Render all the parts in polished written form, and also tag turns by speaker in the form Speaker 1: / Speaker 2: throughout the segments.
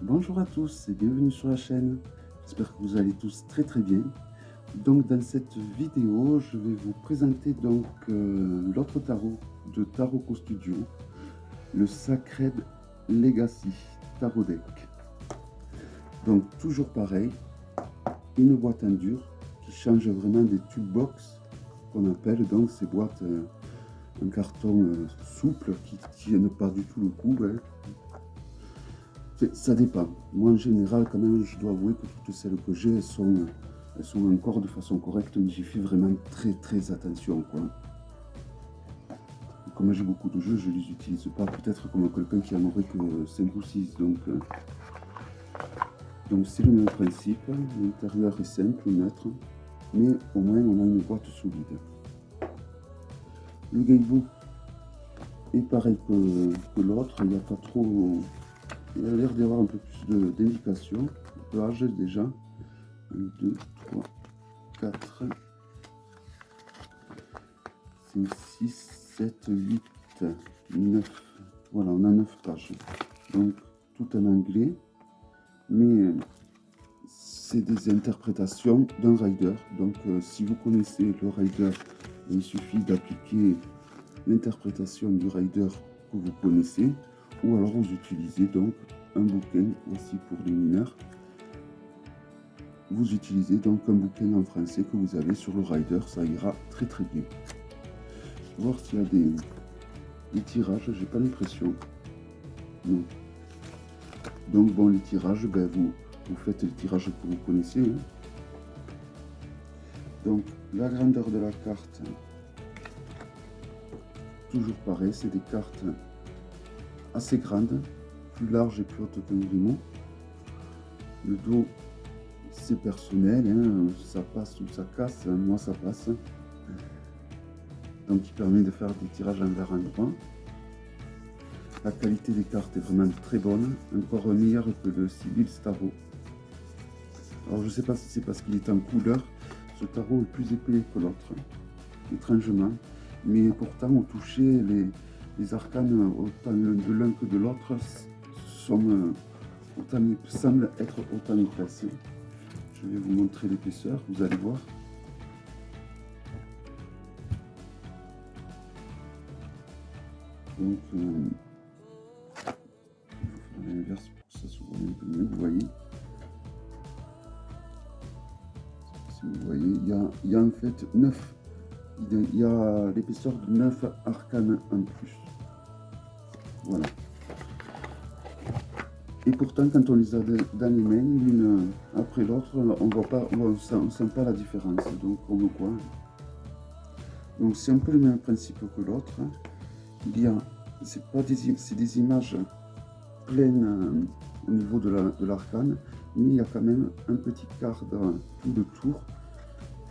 Speaker 1: Bonjour à tous et bienvenue sur la chaîne. J'espère que vous allez tous très très bien. Donc dans cette vidéo, je vais vous présenter l'autre tarot de Tarot Studio, le Sacred Legacy Tarot Deck. Donc toujours pareil, une boîte en dur qui change vraiment des tube box qu'on appelle donc ces boîtes en carton souple qui tiennent pas du tout le coup. Ça dépend. Moi, en général, quand même, je dois avouer que toutes celles que j'ai, elles sont encore de façon correcte, mais j'y fais vraiment très, très attention, quoi. Et comme j'ai beaucoup de jeux, je les utilise pas, peut-être comme quelqu'un qui en aurait que 5 ou 6. Donc c'est le même principe. L'intérieur est simple, neutre, mais au moins, on a une boîte solide. Le gamebook est pareil que l'autre. Il n'y a pas trop... Il a l'air d'y avoir un peu plus d'indications. Page déjà. 1, 2, 3, 4, 5, 6, 7, 8, 9. Voilà, on a 9 pages. Donc, tout en anglais. Mais c'est des interprétations d'un rider. Donc, si vous connaissez le rider, il suffit d'appliquer l'interprétation du rider que vous connaissez. Ou alors vous utilisez donc un bouquin aussi pour les mineurs. Vous utilisez donc un bouquin en français que vous avez sur le rider, ça ira très très bien. Je vais voir s'il y a des tirages, j'ai pas l'impression. Non. Donc bon, les tirages, vous faites les tirages que vous connaissez. Hein. Donc la grandeur de la carte, toujours pareil, c'est des cartes assez grandes, plus larges et plus hautes qu'un grimoire. Le dos, c'est personnel, hein, ça passe ou ça casse, moi ça passe. Donc qui permet de faire des tirages envers endroit. La qualité des cartes est vraiment très bonne, encore meilleure que le Sibyl Tarot. Alors je ne sais pas si c'est parce qu'il est en couleur, ce tarot est plus épais que l'autre, étrangement. Mais pourtant au toucher, les arcanes, autant de l'un que de l'autre, semblent être autant placés. Je vais vous montrer l'épaisseur, vous allez voir. Donc, à l'inverse pour que ça s'ouvre un peu mieux, vous voyez. Si vous voyez, il y a en fait 9. Il y a l'épaisseur de 9 arcanes en plus. Voilà. Et pourtant, quand on les a dans les mains, l'une après l'autre, on ne sent pas la différence. Donc, comme quoi. Donc, c'est un peu le même principe que l'autre. Il y a, c'est des images pleines au niveau de l'arcane, mais il y a quand même un petit quart tout de tour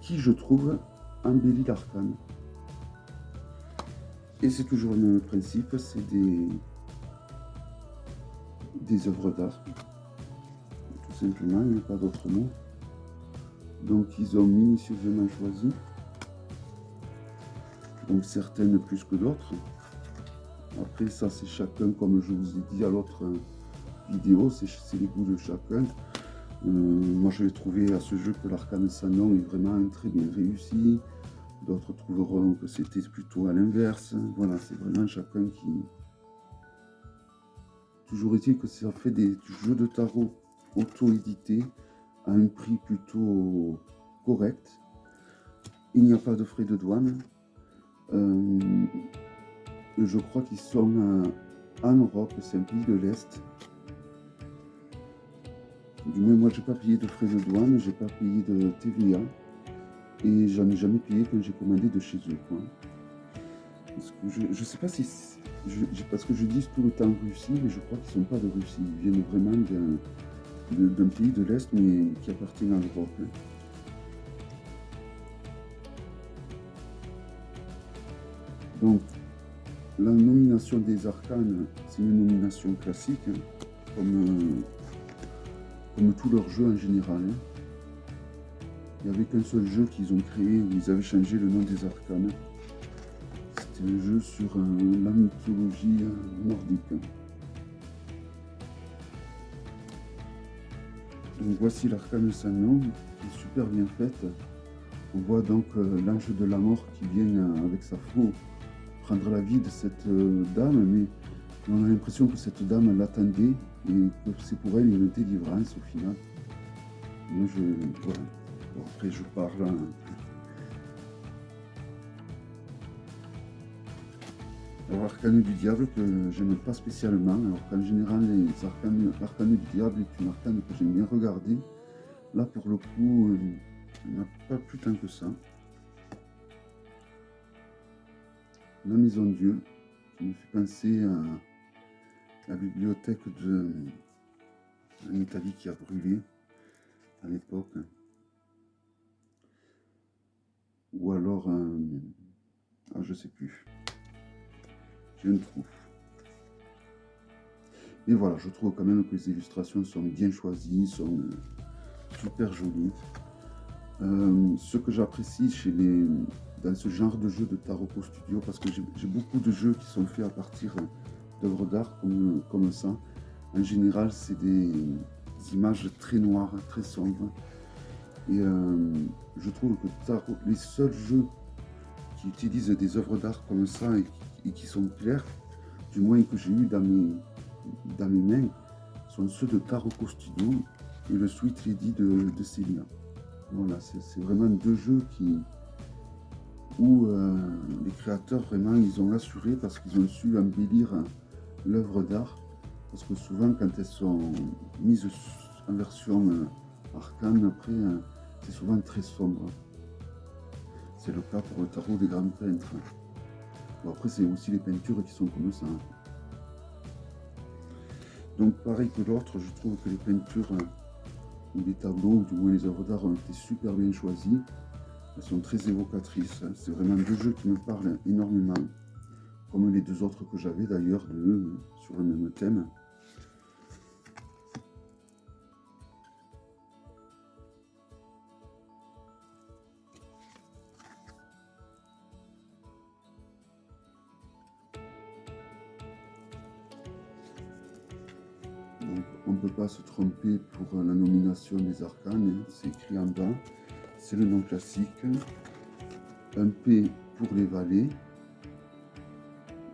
Speaker 1: qui, je trouve, embellit l'arcane. Et c'est toujours le même principe, c'est des œuvres d'art, tout simplement, il n'y a pas d'autre mot. Donc ils ont minutieusement choisi, donc certaines plus que d'autres. Après ça c'est chacun, comme je vous ai dit à l'autre vidéo, c'est les goûts de chacun. Moi je vais trouver à ce jeu que l'arcane sans nom est vraiment très bien réussi. D'autres trouveront que c'était plutôt à l'inverse. Voilà, c'est vraiment chacun qui... Toujours est-il que ça fait des jeux de tarot auto-édités à un prix plutôt correct. Il n'y a pas de frais de douane. Je crois qu'ils sont en Europe, c'est un pays de l'Est. Du moins, moi, j'ai pas payé de frais de douane, j'ai pas payé de TVA. Et j'en ai jamais payé quand j'ai commandé de chez eux, quoi. Parce que je sais pas si... parce que je dis tout le temps Russie, mais je crois qu'ils sont pas de Russie. Ils viennent vraiment d'un pays de l'Est, mais qui appartient à l'Europe. Hein. Donc, la nomination des arcanes, c'est une nomination classique, hein, comme tous leurs jeux en général. Hein. Il n'y avait qu'un seul jeu qu'ils ont créé où ils avaient changé le nom des arcanes. C'était un jeu sur la mythologie nordique. Donc voici l'arcane sans nom, qui est super bien faite. On voit donc l'ange de la mort qui vient avec sa faux prendre la vie de cette dame, mais on a l'impression que cette dame l'attendait et que c'est pour elle une délivrance au final. Moi, voilà. Bon, après, je parle. Alors, l'arcane du diable que j'aime pas spécialement, alors qu'en général, l'arcane du diable est une arcane que j'aime bien regarder. Là, pour le coup, il n'y a pas plus tant que ça. La Maison Dieu, qui me fait penser à la bibliothèque en Italie qui a brûlé à l'époque. Ou alors, je sais plus. J'ai un trou. Et voilà, je trouve quand même que les illustrations sont bien choisies, sont super jolies. Ce que j'apprécie dans ce genre de jeu de Taroko Studio, parce que j'ai beaucoup de jeux qui sont faits à partir d'œuvres d'art comme ça. En général, c'est des images très noires, très sombres. Et je trouve que les seuls jeux qui utilisent des œuvres d'art comme ça et qui sont clairs, du moins que j'ai eu dans mes mains, sont ceux de Taroko Studio et le Sweet Lady de Celia. Voilà, c'est vraiment deux jeux où les créateurs, vraiment, ils ont assuré parce qu'ils ont su embellir l'œuvre d'art. Parce que souvent, quand elles sont mises en version arcane, après, c'est souvent très sombre. C'est le cas pour le tarot des grands peintres. Bon, après, c'est aussi les peintures qui sont comme ça. Donc, pareil que l'autre, je trouve que les peintures ou les tableaux, ou du moins les œuvres d'art, ont été super bien choisies. Elles sont très évocatrices. C'est vraiment deux jeux qui me parlent énormément. Comme les deux autres que j'avais d'ailleurs, sur le même thème. Donc, on ne peut pas se tromper pour la nomination des arcanes, c'est écrit en bas, c'est le nom classique. Un P pour les valets,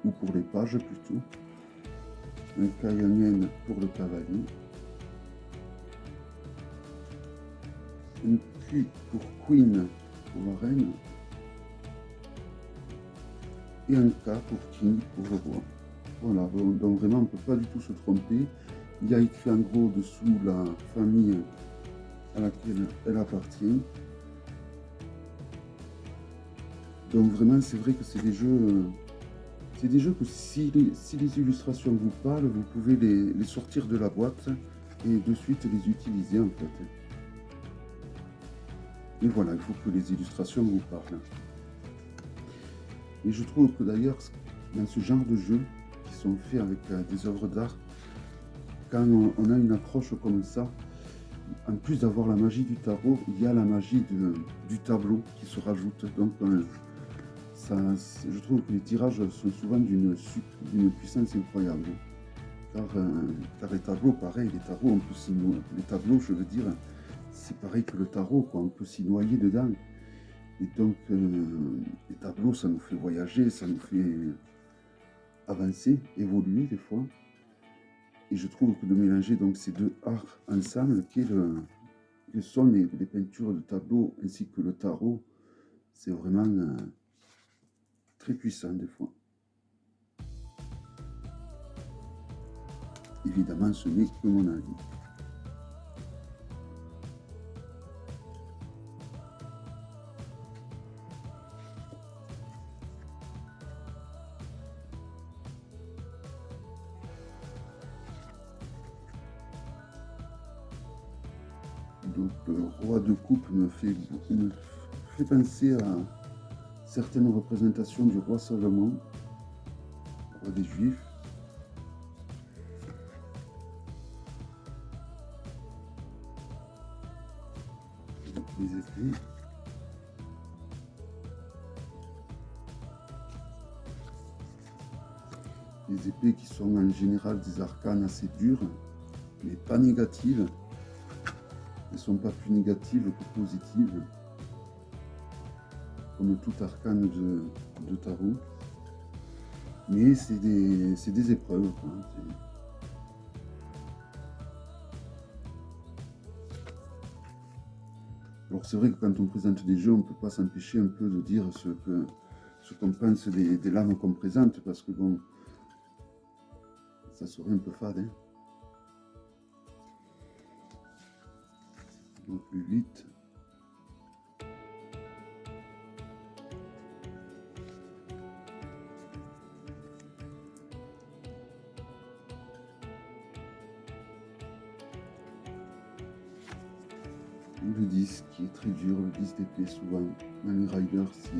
Speaker 1: ou pour les pages plutôt. Un Kayanen pour le cavalier. Un Q pour Queen, pour la reine. Et un K pour King, pour le roi. Voilà, donc vraiment on ne peut pas du tout se tromper. Il y a écrit en gros dessous la famille à laquelle elle appartient. Donc vraiment c'est vrai que c'est des jeux que si les illustrations vous parlent, vous pouvez les sortir de la boîte et de suite les utiliser en fait. Et voilà, il faut que les illustrations vous parlent. Et je trouve que d'ailleurs, dans ce genre de jeux qui sont faits avec des œuvres d'art, quand on a une approche comme ça, en plus d'avoir la magie du tarot, il y a la magie du tableau qui se rajoute. Donc je trouve que les tirages sont souvent d'une puissance incroyable. Car les tableaux, pareil, les tableaux, je veux dire, c'est pareil que le tarot, quoi. On peut s'y noyer dedans. Et donc, les tableaux, ça nous fait voyager, ça nous fait avancer, évoluer des fois. Et je trouve que de mélanger donc ces deux arts ensemble, que sont les peintures de tableaux ainsi que le tarot, c'est vraiment très puissant des fois. Évidemment, ce n'est que mon avis. Donc le roi de coupe me fait penser à certaines représentations du roi Salomon, roi des Juifs. Donc, les épées. Les épées qui sont en général des arcanes assez dures, mais pas négatives. Elles ne sont pas plus négatives que positives, comme tout arcane de tarot. Mais c'est des épreuves, quoi. Alors c'est vrai que quand on présente des jeux, on ne peut pas s'empêcher un peu de dire ce qu'on pense des lames qu'on présente, parce que bon, ça serait un peu fade. Hein. Donc le 8. Le 10 qui est très dur, le 10 d'épée souvent. Dans les riders, c'est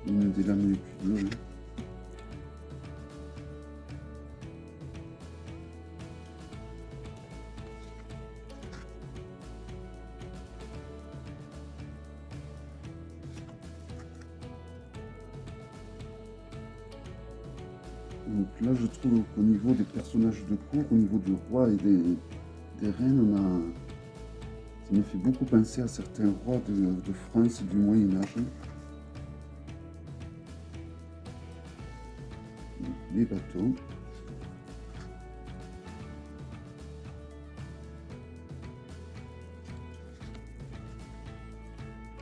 Speaker 1: une des lames les plus dures. Hein. Donc là, je trouve qu'au niveau des personnages de cour, au niveau du roi et des reines, ça me fait beaucoup penser à certains rois de France du Moyen-Âge. Les bateaux.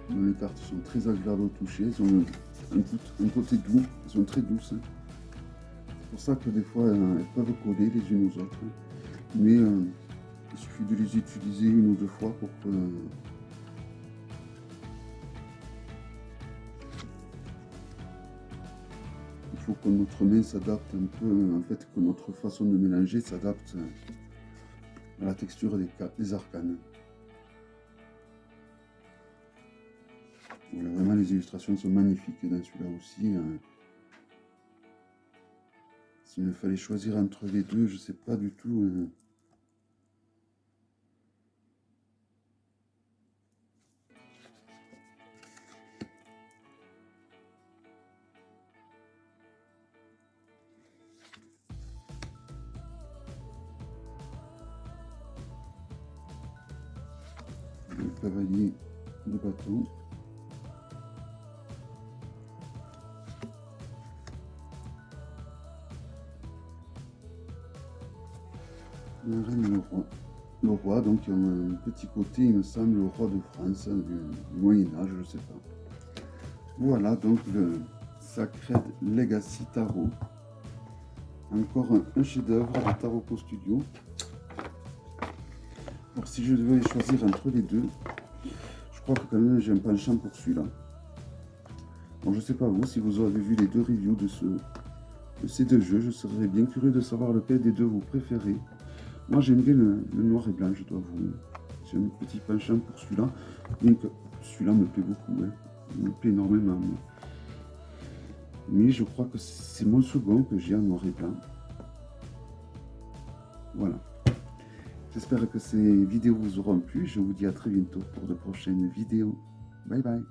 Speaker 1: Les cartes sont très agréables au toucher, elles ont un côté doux, elles sont très douces. C'est pour ça que des fois elles peuvent coller les unes aux autres. Mais il suffit de les utiliser une ou deux fois pour que il faut que notre main s'adapte un peu, en fait, que notre façon de mélanger s'adapte à la texture des arcanes. Voilà, vraiment les illustrations sont magnifiques dans celui-là aussi. S'il me fallait choisir entre les deux, je ne sais pas du tout. Le cavalier de bateau. La reine et le roi. Le roi, donc, il y a un petit côté, il me semble, le roi de France, du Moyen-Âge, je ne sais pas. Voilà, donc, le Sacred Legacy Tarot. Encore un chef-d'œuvre de Tarot Studio. Alors, si je devais choisir entre les deux, je crois que quand même j'ai un penchant pour celui-là. Bon, je ne sais pas vous, si vous avez vu les deux reviews de ces deux jeux, je serais bien curieux de savoir lequel des deux vous préférez. Moi, j'aime bien le noir et blanc, je dois vous. J'ai un petit penchant pour celui-là. Donc, celui-là me plaît beaucoup. Hein. Il me plaît énormément. Mais je crois que c'est mon second que j'ai en noir et blanc. Voilà. J'espère que ces vidéos vous auront plu. Je vous dis à très bientôt pour de prochaines vidéos. Bye bye.